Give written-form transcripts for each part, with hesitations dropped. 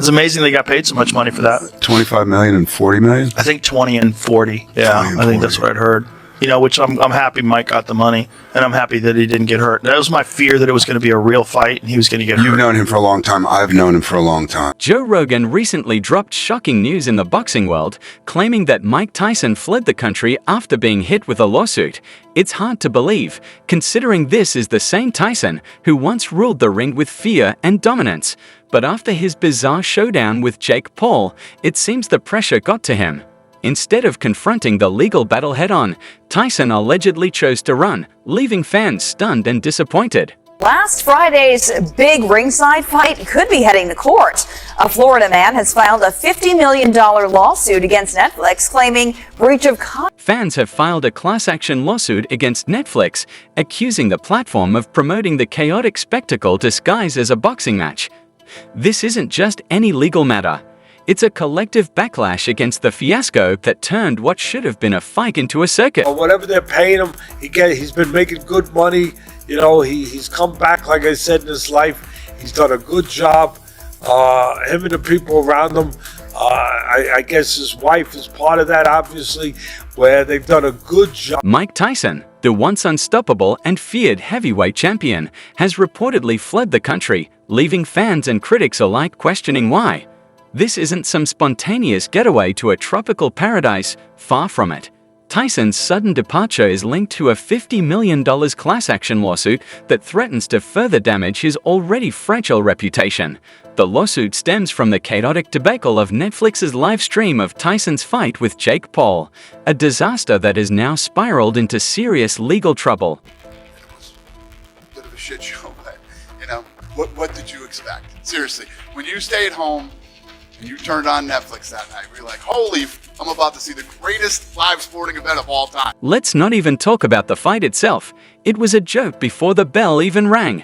It's amazing they got paid so much money for that. 25 million and 40 million? I think 20 and 40. Yeah, I think that's what I'd heard. You know, which I'm happy Mike got the money, and I'm happy that he didn't get hurt. That was my fear, that it was going to be a real fight and he was going to get hurt. You've known him for a long time. I've known him for a long time. Joe Rogan recently dropped shocking news in the boxing world, claiming that Mike Tyson fled the country after being hit with a lawsuit. It's hard to believe, considering this is the same Tyson who once ruled the ring with fear and dominance. But after his bizarre showdown with Jake Paul, it seems the pressure got to him. Instead of confronting the legal battle head-on, Tyson allegedly chose to run, leaving fans stunned and disappointed. Last Friday's big ringside fight could be heading to court. A Florida man has filed a $50 million lawsuit against Netflix, claiming breach of contract. Fans have filed a class action lawsuit against Netflix, accusing the platform of promoting the chaotic spectacle disguised as a boxing match. This isn't just any legal matter. It's a collective backlash against the fiasco that turned what should have been a fight into a circus. Whatever they're paying him, he's been making good money. You know, he's come back, like I said, in his life. He's done a good job. Him and the people around him. I guess his wife is part of that, obviously, where they've done a good job. Mike Tyson, the once unstoppable and feared heavyweight champion, has reportedly fled the country, leaving fans and critics alike questioning why. This isn't some spontaneous getaway to a tropical paradise, far from it. Tyson's sudden departure is linked to a $50 million class action lawsuit that threatens to further damage his already fragile reputation. The lawsuit stems from the chaotic debacle of Netflix's live stream of Tyson's fight with Jake Paul, a disaster that has now spiraled into serious legal trouble. It was a bit of a shit show, but, you know, what did you expect? Seriously, when you stay at home and you turned on Netflix that night, you're like, holy, I'm about to see the greatest live sporting event of all time. Let's not even talk about the fight itself. It was a joke before the bell even rang.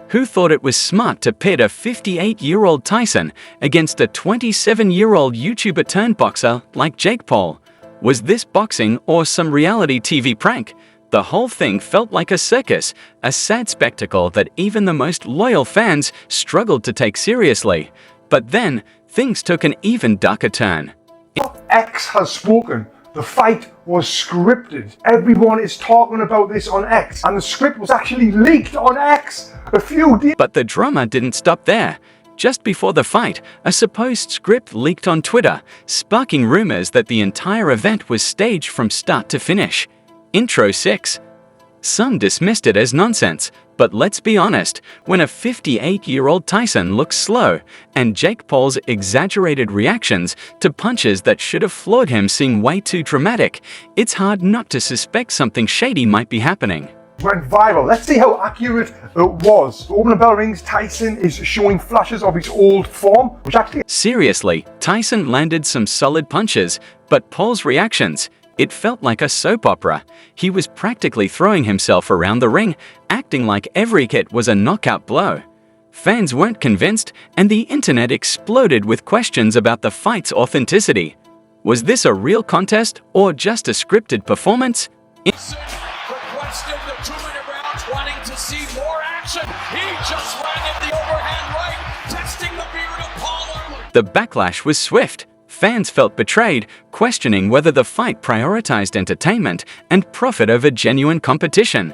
Who thought it was smart to pit a 58-year-old Tyson against a 27-year-old YouTuber turned boxer like Jake Paul? Was this boxing or some reality TV prank? The whole thing felt like a circus, a sad spectacle that even the most loyal fans struggled to take seriously. But then, things took an even darker turn. X has spoken. The fight was scripted. Everyone is talking about this on X, and the script was actually leaked on X a few days. But the drama didn't stop there. Just before the fight, a supposed script leaked on Twitter, sparking rumors that the entire event was staged from start to finish. Intro 6. Some dismissed it as nonsense, but let's be honest, when a 58-year-old Tyson looks slow, and Jake Paul's exaggerated reactions to punches that should have floored him seem way too dramatic, it's hard not to suspect something shady might be happening. Went viral. Let's see how accurate it was. The opening bell rings. Tyson is showing flashes of his old form, which actually... Seriously, Tyson landed some solid punches, but Paul's reactions... It felt like a soap opera. He was practically throwing himself around the ring, acting like every hit was a knockout blow. Fans weren't convinced, and the internet exploded with questions about the fight's authenticity. Was this a real contest or just a scripted performance? Requested the 2-minute rounds, wanting to see more action. He just landed the overhand right, testing the beard of Paul early. The backlash was swift. Fans felt betrayed, questioning whether the fight prioritized entertainment and profit over genuine competition.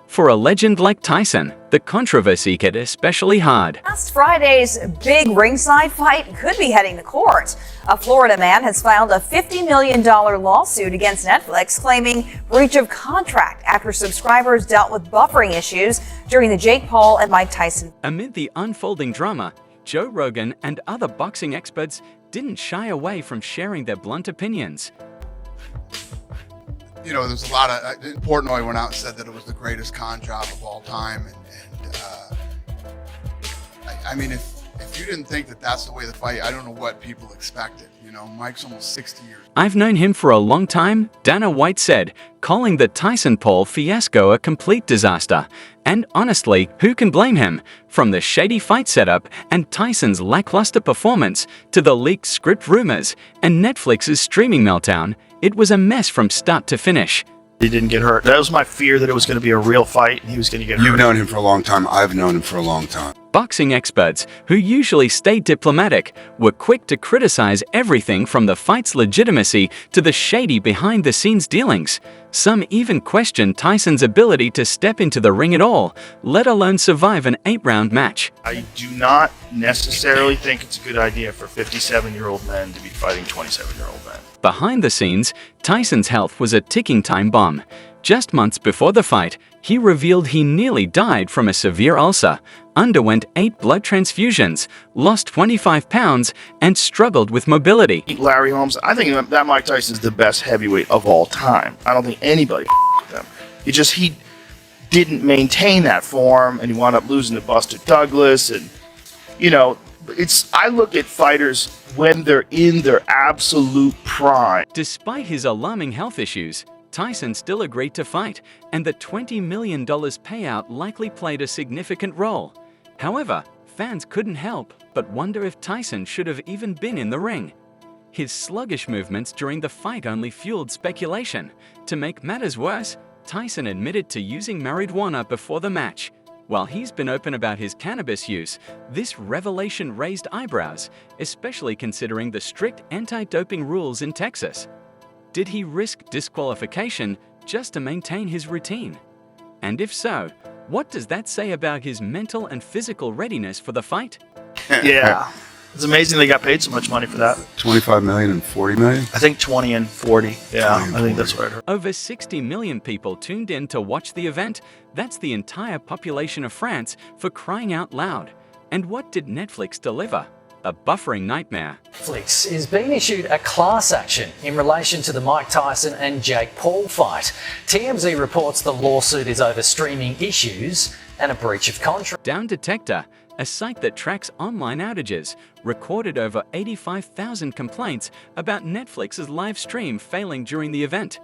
For a legend like Tyson, the controversy hit especially hard. Last Friday's big ringside fight could be heading to court. A Florida man has filed a $50 million lawsuit against Netflix, claiming breach of contract after subscribers dealt with buffering issues during the Jake Paul and Mike Tyson. Amid the unfolding drama, Joe Rogan and other boxing experts didn't shy away from sharing their blunt opinions. You know, there's a lot of... Portnoy went out and said that it was the greatest con job of all time. I mean, if you didn't think that that's the way the fight, I don't know what people expected. You know, Mike's almost 60 years. I've known him for a long time, Dana White said, calling the Tyson-Paul fiasco a complete disaster. And honestly, who can blame him? From the shady fight setup and Tyson's lackluster performance to the leaked script rumors and Netflix's streaming meltdown, it was a mess from start to finish. He didn't get hurt. That was my fear, that it was going to be a real fight and he was going to get hurt. You've known him for a long time. I've known him for a long time. boxing experts, who usually stay diplomatic, were quick to criticize everything from the fight's legitimacy to the shady behind-the-scenes dealings. Some even questioned Tyson's ability to step into the ring at all, let alone survive an 8-round match. I do not necessarily think it's a good idea for 57-year-old men to be fighting 27-year-old men. Behind the scenes, Tyson's health was a ticking time bomb. Just months before the fight, he revealed he nearly died from a severe ulcer, underwent 8 blood transfusions, lost 25 pounds, and struggled with mobility. Larry Holmes, I think that Mike Tyson is the best heavyweight of all time. I don't think anybody with him. He didn't maintain that form, and he wound up losing to Buster Douglas. And I look at fighters when they're in their absolute prime. Despite his alarming health issues, Tyson still agreed to fight, and the $20 million payout likely played a significant role. However, fans couldn't help but wonder if Tyson should have even been in the ring. His sluggish movements during the fight only fueled speculation. To make matters worse, Tyson admitted to using marijuana before the match. While he's been open about his cannabis use, this revelation raised eyebrows, especially considering the strict anti-doping rules in Texas. Did he risk disqualification just to maintain his routine? And if so, what does that say about his mental and physical readiness for the fight? Yeah. It's amazing they got paid so much money for that. 25 million and 40 million? I think 20 and 40. Yeah, I think that's what I heard. Over 60 million people tuned in to watch the event. That's the entire population of France, for crying out loud. And what did Netflix deliver? A buffering nightmare. Netflix is being issued a class action in relation to the Mike Tyson and Jake Paul fight. TMZ reports the lawsuit is over streaming issues and a breach of contract. Down Detector, a site that tracks online outages, recorded over 85,000 complaints about Netflix's live stream failing during the event.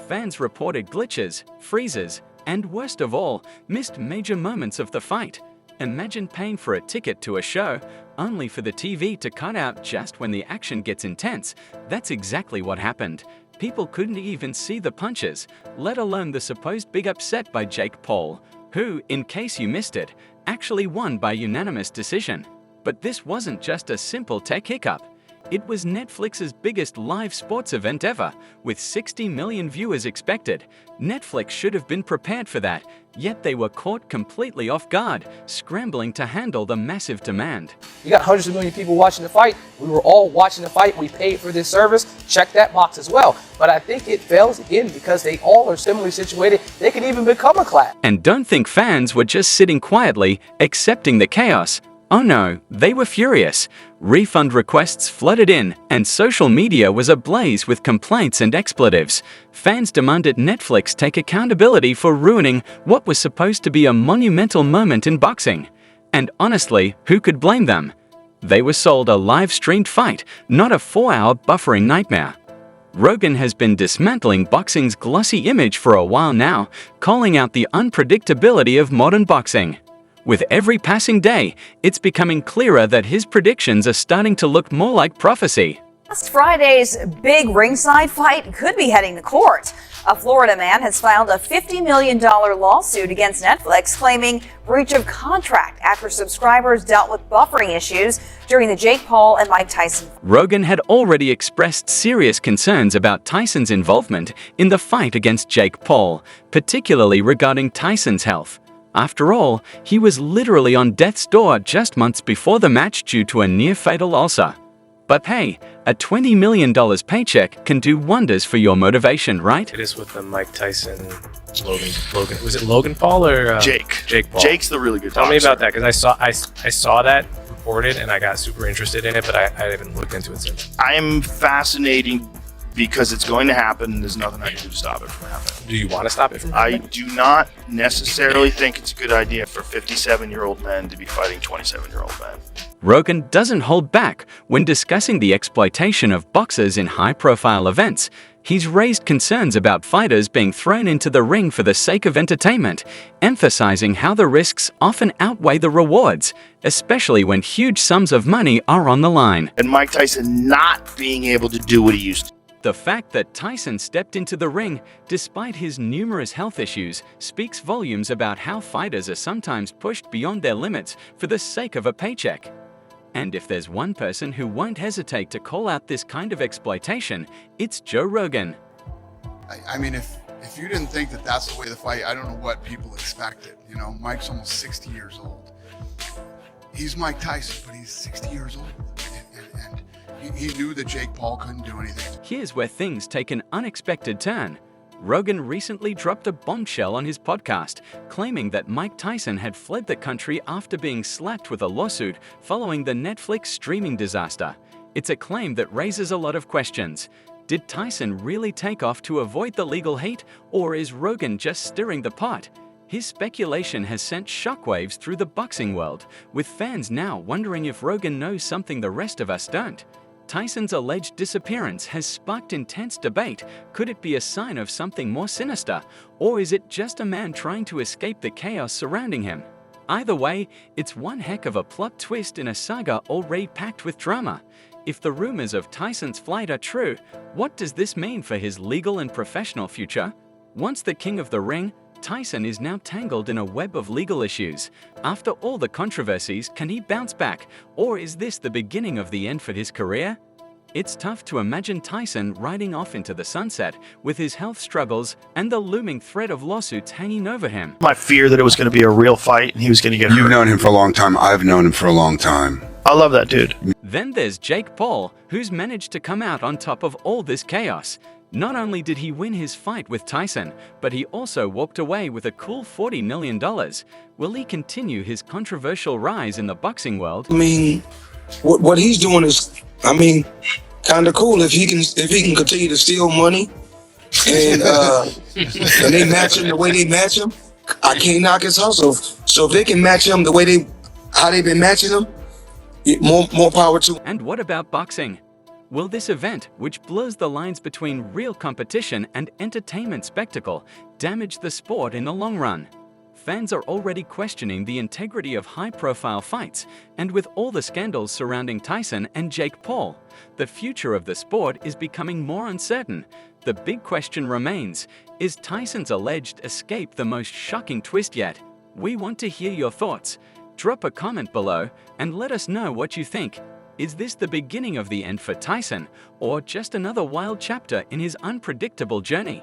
Fans reported glitches, freezes, and worst of all, missed major moments of the fight. Imagine paying for a ticket to a show, only for the TV to cut out just when the action gets intense. That's exactly what happened. People couldn't even see the punches, let alone the supposed big upset by Jake Paul, who, in case you missed it, actually won by unanimous decision. But this wasn't just a simple tech hiccup. It was Netflix's biggest live sports event ever, with 60 million viewers expected. Netflix should have been prepared for that, yet they were caught completely off guard, scrambling to handle the massive demand. You got hundreds of million people watching the fight. We were all watching the fight. We paid for this service. Check that box as well. But I think it fails again because they all are similarly situated. They could even become a class. And don't think fans were just sitting quietly, accepting the chaos. Oh no, they were furious. Refund requests flooded in, and social media was ablaze with complaints and expletives. Fans demanded Netflix take accountability for ruining what was supposed to be a monumental moment in boxing. And honestly, who could blame them? They were sold a live-streamed fight, not a 4-hour buffering nightmare. Rogan has been dismantling boxing's glossy image for a while now, calling out the unpredictability of modern boxing. With every passing day, it's becoming clearer that his predictions are starting to look more like prophecy. Last Friday's big ringside fight could be heading to court. A Florida man has filed a $50 million lawsuit against Netflix, claiming breach of contract after subscribers dealt with buffering issues during the Jake Paul and Mike Tyson. Rogan had already expressed serious concerns about Tyson's involvement in the fight against Jake Paul, particularly regarding Tyson's health. After all, he was literally on death's door just months before the match due to a near-fatal ulcer. But hey, a $20 million paycheck can do wonders for your motivation, right? It is with the Mike Tyson, Logan. Was it Logan Paul or Jake? Jake Paul. Jake's the really good Tell me boxer. about that, because I saw that reported and I got super interested in it, but I haven't looked into it since. I am fascinating because it's going to happen and there's nothing I can do to stop it from happening. Do you want to stop it from I happening? do not necessarily think it's a good idea for 57-year-old men to be fighting 27-year-old men. Rogan doesn't hold back when discussing the exploitation of boxers in high-profile events. He's raised concerns about fighters being thrown into the ring for the sake of entertainment, emphasizing how the risks often outweigh the rewards, especially when huge sums of money are on the line. And Mike Tyson not being able to do what he used to. The fact that Tyson stepped into the ring despite his numerous health issues speaks volumes about how fighters are sometimes pushed beyond their limits for the sake of a paycheck. And if there's one person who won't hesitate to call out this kind of exploitation, it's Joe Rogan. I mean, if you didn't think that that's the way to fight, I don't know what people expected. You know, Mike's almost 60 years old. He's Mike Tyson, but he's 60 years old. And he knew that Jake Paul couldn't do anything. Here's where things take an unexpected turn. Rogan recently dropped a bombshell on his podcast, claiming that Mike Tyson had fled the country after being slapped with a lawsuit following the Netflix streaming disaster. It's a claim that raises a lot of questions. Did Tyson really take off to avoid the legal hate, or is Rogan just stirring the pot? His speculation has sent shockwaves through the boxing world, with fans now wondering if Rogan knows something the rest of us don't. Tyson's alleged disappearance has sparked intense debate. Could it be a sign of something more sinister, or is it just a man trying to escape the chaos surrounding him? Either way, it's one heck of a plot twist in a saga already packed with drama. If the rumors of Tyson's flight are true, what does this mean for his legal and professional future? Once the king of the ring, Tyson is now tangled in a web of legal issues. After all the controversies, can he bounce back, or is this the beginning of the end for his career? It's tough to imagine Tyson riding off into the sunset with his health struggles and the looming threat of lawsuits hanging over him. My fear that it was going to be a real fight and he was going to get You've hurt. known him for a long time. I've known him for a long time. I love that dude. Then there's Jake Paul, who's managed to come out on top of all this chaos. Not only did he win his fight with Tyson, but he also walked away with a cool $40 million. Will he continue his controversial rise in the boxing world? I mean, what he's doing is, I mean, kind of cool if he can continue to steal money and they match him the way they match him. I can't knock his hustle. So if they can match him the way how they've been matching him, more power to. And what about boxing? Will this event, which blurs the lines between real competition and entertainment spectacle, damage the sport in the long run? Fans are already questioning the integrity of high-profile fights, and with all the scandals surrounding Tyson and Jake Paul, the future of the sport is becoming more uncertain. The big question remains, is Tyson's alleged escape the most shocking twist yet? We want to hear your thoughts. Drop a comment below and let us know what you think. Is this the beginning of the end for Tyson, or just another wild chapter in his unpredictable journey?